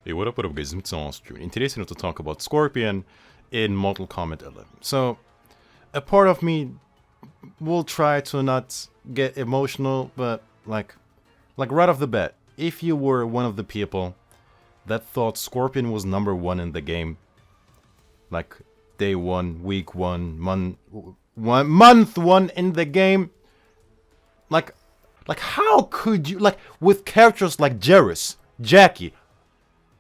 Hey, what up guys, it's Austrian. In today's video to talk about Scorpion in Mortal Kombat 11. So, a part of me will try to not get emotional, but like right off the bat, if you were one of the people that thought Scorpion was #1 in the game, like day 1, week 1, month 1 in the game, like how could you, like with characters like Jarrus, Jackie,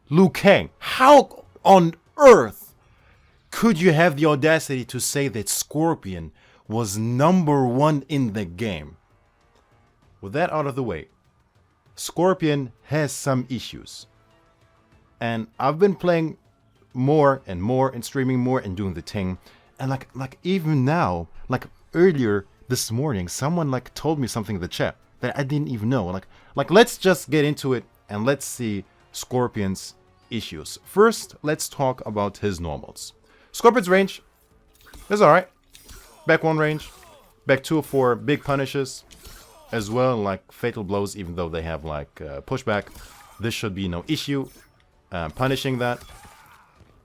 Liu Kang, how on earth could you have the audacity to say that Scorpion was #1 in the game? With that out of the way, Scorpion has some issues. And I've been playing more and more and streaming more and doing the thing. And like even now, like earlier this morning, someone like told me something in the chat that I didn't even know. Like let's just get into it and let's see Scorpion's issues. First, let's talk about his normals. Scorpion's range is alright. Back 1 range, back 2 for big punishes, as well like fatal blows, even though they have like pushback. This should be no issue punishing that.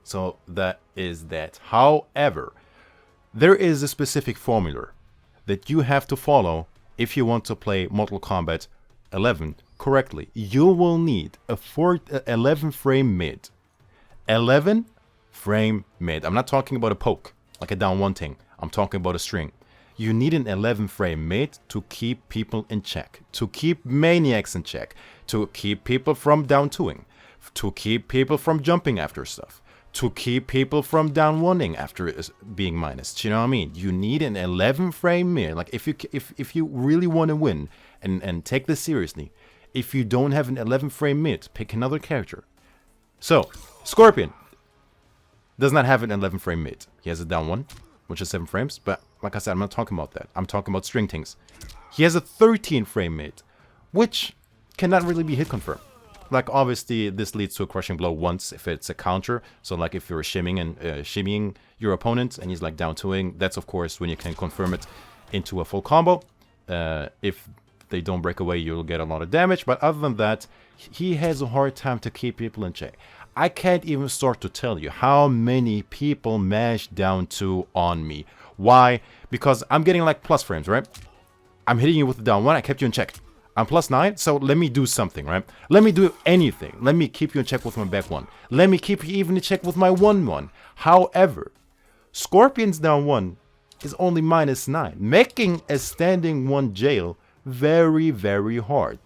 So that is that. However, there is a specific formula that you have to follow if you want to play Mortal Kombat 11 correctly. You will need a 11 frame mid. 11 frame mid. I'm not talking about a poke, like a down 1 thing. I'm talking about a string. You need an 11 frame mid to keep people in check, to keep maniacs in check, to keep people from down 2ing, to keep people from jumping after stuff, to keep people from down 1ing after being minus. Do you know what I mean? You need an 11 frame mid. Like if you really want to win and take this seriously, if you don't have an 11 frame mid, pick another character. So, Scorpion does not have an 11 frame mid. He has a down 1, which is 7 frames, but like I said, I'm not talking about that. I'm talking about string things. He has a 13 frame mid, which cannot really be hit confirmed. Like obviously this leads to a crushing blow once if it's a counter. So like if you're shimmying your opponent and he's like down 2ing, that's of course when you can confirm it into a full combo. If they don't break away, you'll get a lot of damage. But other than that, he has a hard time to keep people in check. I can't even start to tell you how many people mash down 2 on me. Why? Because I'm getting like plus frames, right? I'm hitting you with the down 1, I kept you in check. I'm +9, so let me do something, right? Let me do anything. Let me keep you in check with my back 1. Let me keep you even in check with my 1-1. However, Scorpion's down 1 is only -9, making a standing 1 jail very, very hard.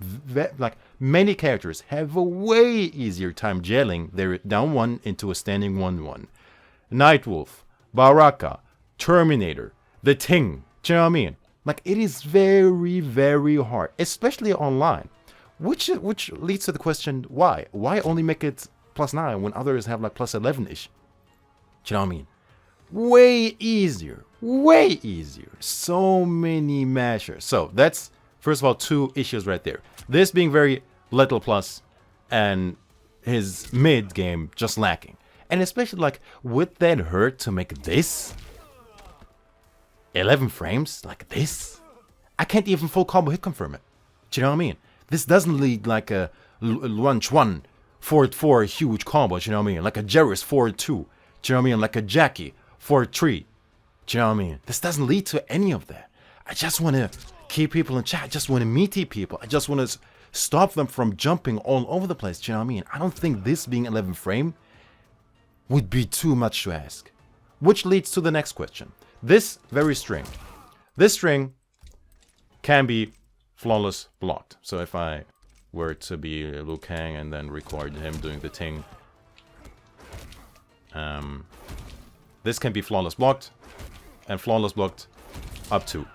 Like many characters have a way easier time jailing their down 1 into a standing 1-1. Nightwolf, Baraka, Terminator, The Thing. Do you know what I mean? Like it is very, very hard, especially online. Which leads to the question, why? Why only make it +9 when others have like +11-ish? Do you know what I mean? Way easier. Way easier. So many mashers. So that's, first of all, 2 issues right there. This being very little plus and his mid game just lacking. And especially like, would that hurt to make this 11 frames like this? I can't even full combo hit confirm it. Do you know what I mean? This doesn't lead like a lunch 1 4-4 huge combo. Do you know what I mean? Like a Jarrus 4-2. Do you know what I mean? Like a Jackie 4-3. Do you know what I mean? This doesn't lead to any of that. I just want to keep people in chat. I just want to meet people. I just want to stop them from jumping all over the place. Do you know what I mean? I don't think this being 11 frame would be too much to ask. Which leads to the next question. This very string. This string can be flawless blocked. So if I were to be Liu Kang and then record him doing the thing, this can be flawless blocked and flawless blocked up to.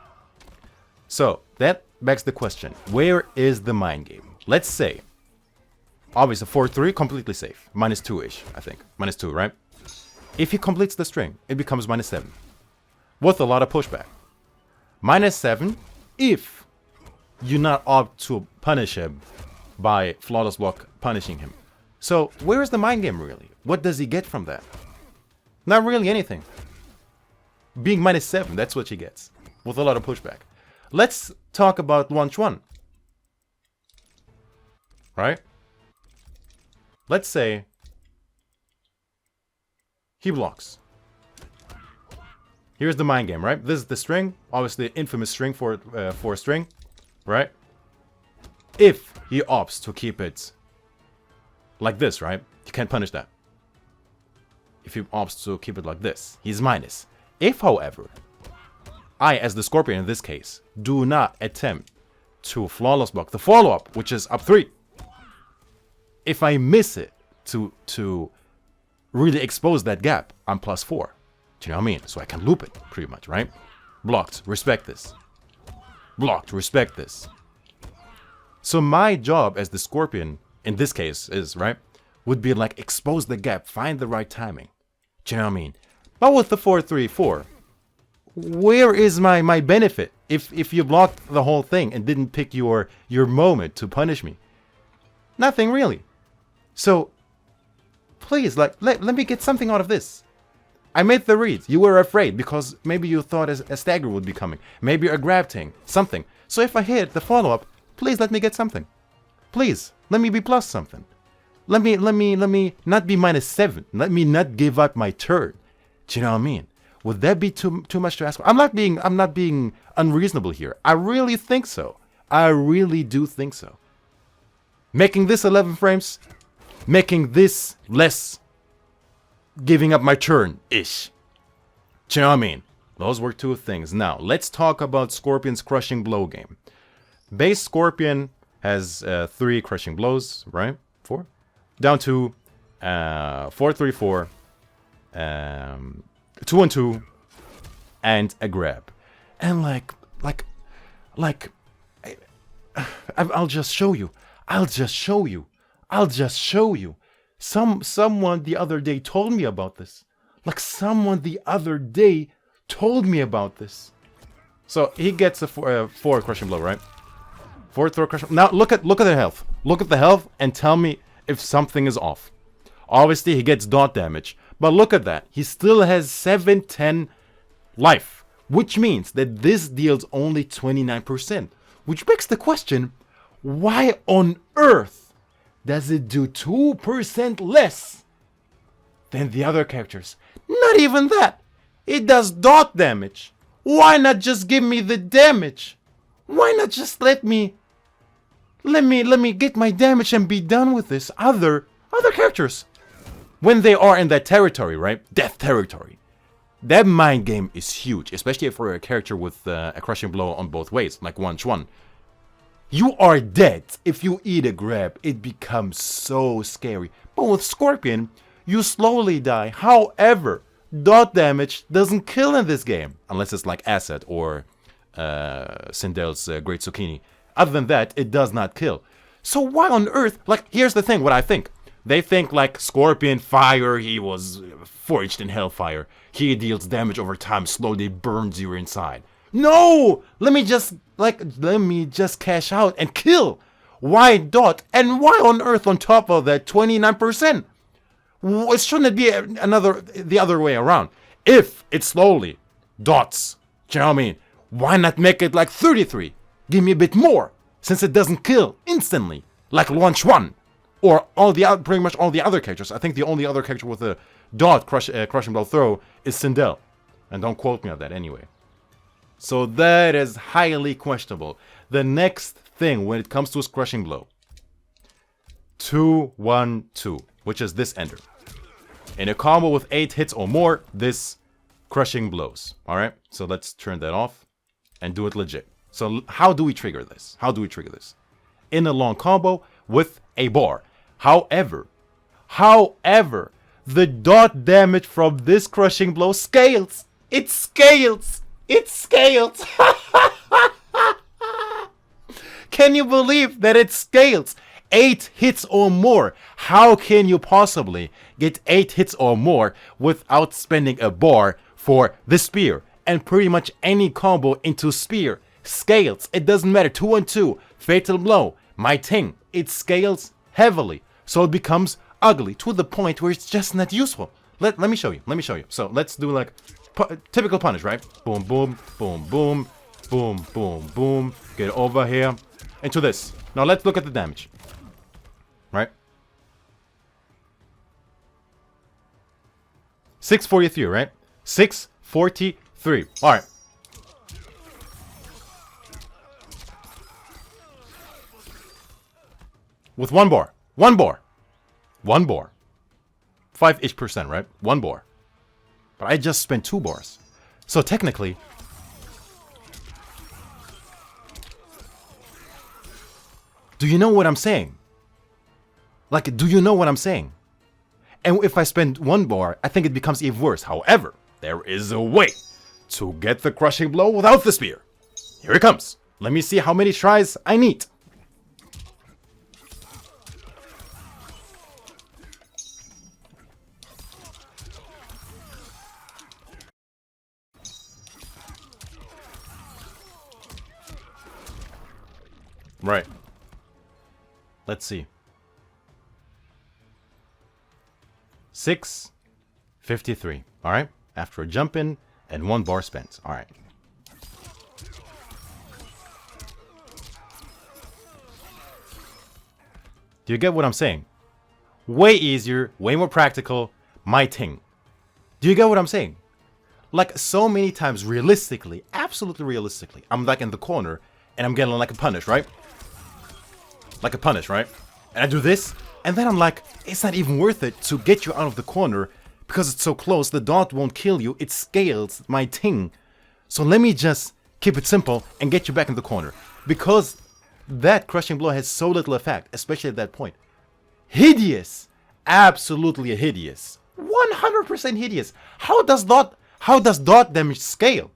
So that begs the question, where is the mind game? Let's say, obviously 4-3, completely safe. -2-ish, I think. -2, right? If he completes the string, it becomes -7. With a lot of pushback. -7 if you not opt to punish him by flawless block punishing him. So where is the mind game really? What does he get from that? Not really anything. Being -7, that's what he gets. With a lot of pushback. Let's talk about launch 1. Right? Let's say He blocks. Here's the mind game, right? This is the string. Obviously, infamous string for string, right? If he opts to keep it like this, right? You can't punish that. If he opts to keep it like this, he's minus. If, however, I, as the Scorpion in this case, do not attempt to flawless block the follow-up, which is up 3. If I miss it to really expose that gap, I'm plus 4. Do you know what I mean? So I can loop it, pretty much, right? Blocked, respect this. Blocked, respect this. So my job as the Scorpion, in this case, is, right, would be like expose the gap, find the right timing. Do you know what I mean? But with the 4-3-4, where is my benefit if you blocked the whole thing and didn't pick your moment to punish me? Nothing really. So please, like, let me get something out of this. I made the read. You were afraid because maybe you thought a stagger would be coming. Maybe a grab thing, something. So if I hit the follow-up, please let me get something. Please, let me be plus something. Let me not be -7. Let me not give up my turn. Do you know what I mean? Would that be too much to ask for? I'm not being unreasonable here. I really think so. I really do think so. Making this 11 frames, making this less giving up my turn-ish. Do you know what I mean? Those were 2 things. Now, let's talk about Scorpion's crushing blow game. Base Scorpion has 3 crushing blows, right? 4? Down to 4-3-4, 2-2, and a grab. And I'll just show you. Someone the other day told me about this. So he gets a 4 crushing blow, right? 4 throw crushing. Now look at the health. Look at the health and tell me if something is off. Obviously he gets dot damage, but look at that. He still has 710 life, which means that this deals only 29%. Which begs the question, why on earth does it do 2% less than the other characters? Not even that. It does dot damage. Why not just give me the damage? Why not just let me get my damage and be done with this? Other characters, when they are in that territory, right? Death territory. That mind game is huge, especially for a character with a crushing blow on both ways, like Chuan. You are dead. If you eat a grab, it becomes so scary. But with Scorpion, you slowly die. However, dot damage doesn't kill in this game, unless it's like Acid or Sindel's Great Zucchini. Other than that, it does not kill. So why on earth, like, here's the thing, what I think. They think like Scorpion Fire, he was forged in Hellfire. He deals damage over time, slowly burns you inside. No! Let me just cash out and kill. Why dot? And why on earth on top of that 29%? Shouldn't it be the other way around? If it slowly dots, do you know what I mean? Why not make it like 33? Give me a bit more, since it doesn't kill instantly, like Launch 1. Or pretty much all the other characters. I think the only other character with a dot crushing blow throw is Sindel. And don't quote me on that anyway. So that is highly questionable. The next thing when it comes to his crushing blow. 2-1-2, which is this ender. In a combo with 8 hits or more, this crushing blows. Alright, so let's turn that off and do it legit. So how do we trigger this? In a long combo with a bar. However, the dot damage from this crushing blow scales. It scales. Can you believe that it scales? 8 hits or more. How can you possibly get 8 hits or more without spending a bar for the spear? And pretty much any combo into spear scales. It doesn't matter. 2-1-2, fatal blow, my thing. It scales heavily. So it becomes ugly to the point where it's just not useful. Let me show you. So let's do like typical punish, right? Boom, boom, boom, boom, boom, boom, boom. Get over here into this. Now let's look at the damage. Right? 643, right? 643. All right. With one bar. One bar. One bar. 5-ish%, right? One bar. But I just spent 2 bars. So technically... Do you know what I'm saying? Like, do you know what I'm saying? And if I spend 1 bar, I think it becomes even worse. However, there is a way to get the crushing blow without the spear. Here it comes. Let me see how many tries I need. Right. Let's see. 653. All right. After a jump in and 1 bar spent. All right. Do you get what I'm saying? Way easier, way more practical. My thing. Do you get what I'm saying? Like so many times, realistically, absolutely realistically, I'm like in the corner and I'm getting like a punish, right? Like a punish, right? And I do this, and then I'm like, it's not even worth it to get you out of the corner because it's so close. The dot won't kill you. It scales my thing. So let me just keep it simple and get you back in the corner. Because that crushing blow has so little effect, especially at that point. Hideous. Absolutely hideous. 100% hideous. How does dot damage scale?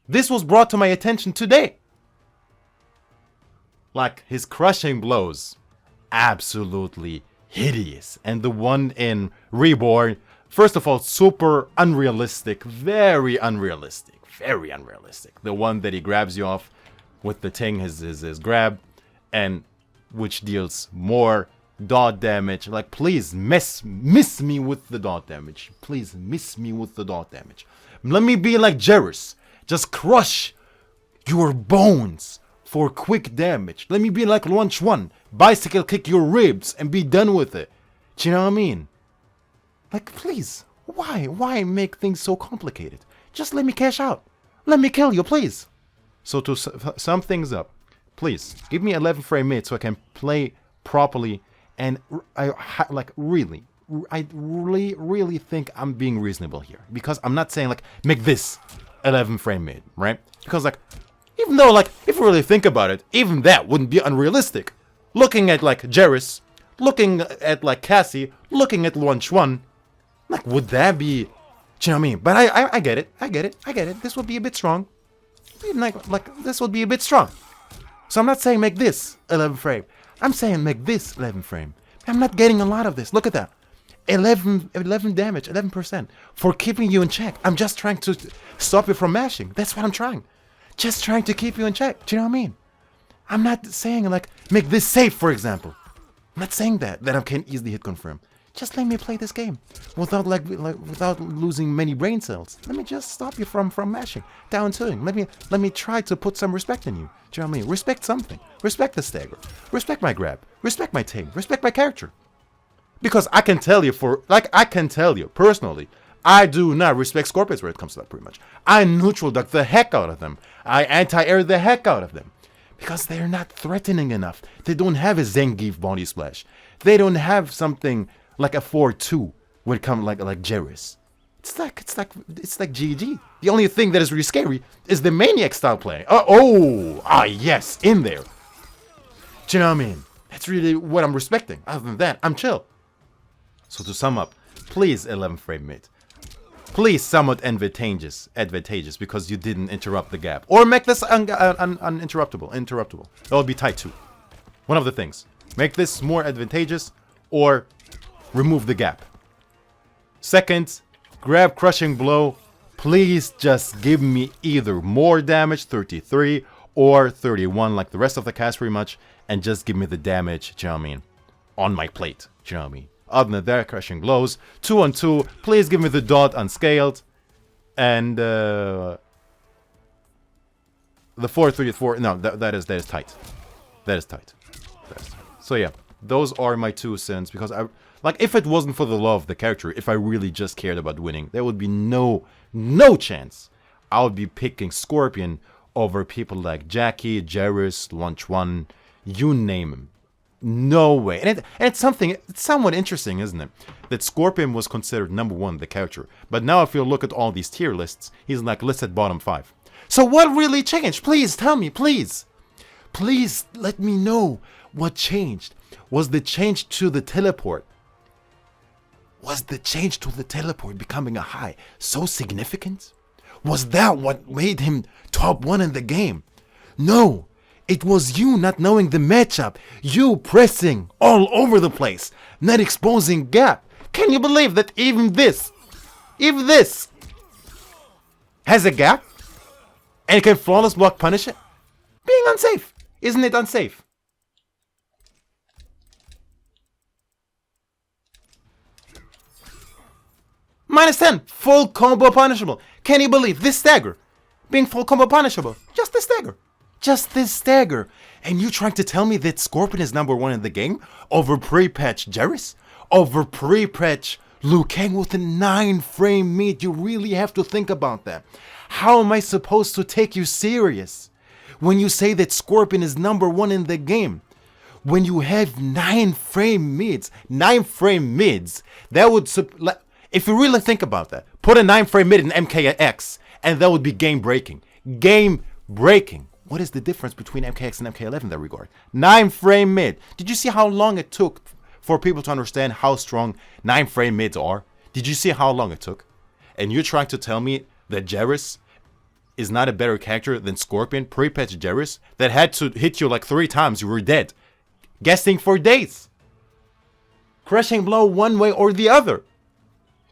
This was brought to my attention today. Like, his crushing blows, absolutely hideous. And the one in Reborn, first of all, super unrealistic, very unrealistic, very unrealistic. The one that he grabs you off with the thing, his grab, and which deals more dot damage. Like, please miss me with the dot damage. Please miss me with the dot damage. Let me be like Jerris. Just crush your bones for quick damage. Let me be like Launch 1. Bicycle kick your ribs and be done with it. Do you know what I mean? Like, please. Why make things so complicated? Just let me cash out. Let me kill you, please. So to sum things up, please, give me 11 frame mid so I can play properly. And I really think I'm being reasonable here. Because I'm not saying, like, make this 11 frame mid, right? Because, like, even though, like, if you really think about it, even that wouldn't be unrealistic. Looking at, like, Jerris, looking at, like, Cassie, looking at Launch 1, like, would that be... Do you know what I mean? But I get it. This would be a bit strong. Like, this would be a bit strong. So I'm not saying make this 11 frame. I'm saying make this 11 frame. I'm not getting a lot of this. Look at that. 11 damage, 11%. For keeping you in check. I'm just trying to stop you from mashing. That's what I'm trying. Just trying to keep you in check. Do you know what I mean? I'm not saying, like, make this safe, for example. I'm not saying that I can easily hit confirm. Just let me play this game without without losing many brain cells. Let me just stop you from mashing down tilting. Let me try to put some respect in you. Do you know what I mean? Respect something. Respect the stagger. Respect my grab. Respect my ting. Respect my character. Because I can tell you personally, I do not respect Scorpions where it comes to that, pretty much. I neutral duck the heck out of them. I anti-air the heck out of them. Because they're not threatening enough. They don't have a Zangief body splash. They don't have something like a 4-2 when it comes like Jerris. It's like GG. The only thing that is really scary is the Maniac style play. Yes, in there. Do you know what I mean? That's really what I'm respecting. Other than that, I'm chill. So to sum up, please 11 frame mid. Please somewhat advantageous because you didn't interrupt the gap. Or make this uninterruptible. That would be tight too. One of the things. Make this more advantageous or remove the gap. Second, grab crushing blow. Please just give me either more damage, 33, or 31 like the rest of the cast pretty much, and just give me the damage, do you know what I mean, on my plate, do you know what I mean? Other than that, crushing blows. 2-on-2, please give me the dot unscaled. And the 4-3-4, no, that is tight. That is tight. So yeah, those are my 2 cents because Like, if it wasn't for the love of the character, if I really just cared about winning, there would be no chance I would be picking Scorpion over people like Jackie, Jarrus, Lunch One, you name him. No way. And it's somewhat interesting, isn't it? That Scorpion was considered number 1, the character. But now if you look at all these tier lists, he's like listed bottom 5. So what really changed? Please tell me, please. Please let me know what changed. Was the change to the teleport? Was the change to the teleport becoming a high so significant? Was that what made him top 1 in the game? No. It was you not knowing the matchup, you pressing all over the place, not exposing gap. Can you believe that even this has a gap and it can flawless block punish it? Being unsafe. Isn't it unsafe? -10, full combo punishable. Can you believe this stagger being full combo punishable? Just this stagger. Just this stagger. And you trying to tell me that Scorpion is number 1 in the game over pre-patch Jarrus? Over pre-patch Liu Kang with a 9-frame meet? You really have to think about that. How am I supposed to take you serious when you say that Scorpion is number 1 in the game? When you have 9-frame mids. 9-frame mids. That would... If you really think about that, put a 9-frame mid in MKX and that would be game-breaking. Game-breaking. What is the difference between MKX and MK11 in that regard? 9-frame mid. Did you see how long it took for people to understand how strong 9-frame mids are? Did you see how long it took? And you're trying to tell me that Jarrus is not a better character than Scorpion, pre-patch Jarrus, that had to hit you like 3 times, you were dead. Guessing for days. Crushing blow one way or the other.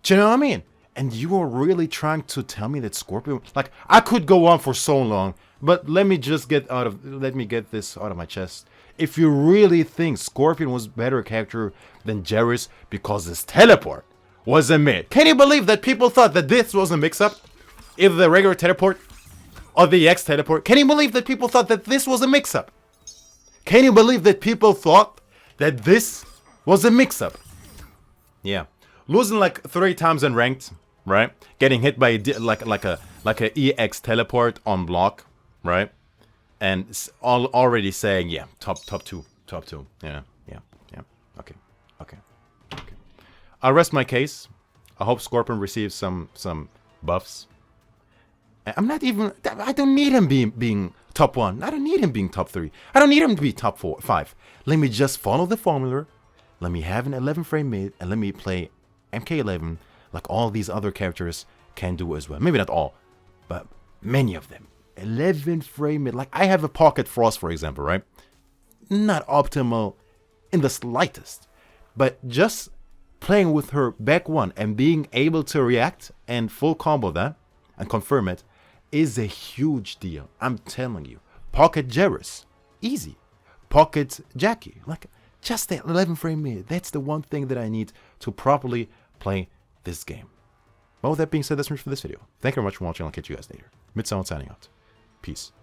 Do you know what I mean? And you are really trying to tell me that Scorpion... Like, I could go on for so long, but let me get this out of my chest. If you really think Scorpion was a better character than Jarrus because his teleport was a mid, can you believe that people thought that this was a mix-up? Either the regular teleport or the X teleport. Can you believe that people thought that this was a mix-up? Can you believe that people thought that this was a mix-up? Yeah. Losing like 3 times in ranked, right? Getting hit by like a EX teleport on block, right? And already saying, yeah, top 2. Yeah. Okay. I'll rest my case. I hope Scorpion receives some buffs. I don't need him being top 1. I don't need him being top 3. I don't need him to be top 5. Let me just follow the formula. Let me have an 11-frame mid and let me play MK11 like all these other characters can do as well. Maybe not all, but many of them. 11-frame mid. Like I have a Pocket Frost, for example, right? Not optimal in the slightest, but just playing with her back 1 and being able to react and full combo that and confirm it is a huge deal. I'm telling you. Pocket Jarrus, easy. Pocket Jackie, like just that 11-frame mid. That's the one thing that I need to properly play this game. Well, with that being said, that's much for this video. Thank you very much for watching. I'll catch you guys later. Midsound signing out. Peace.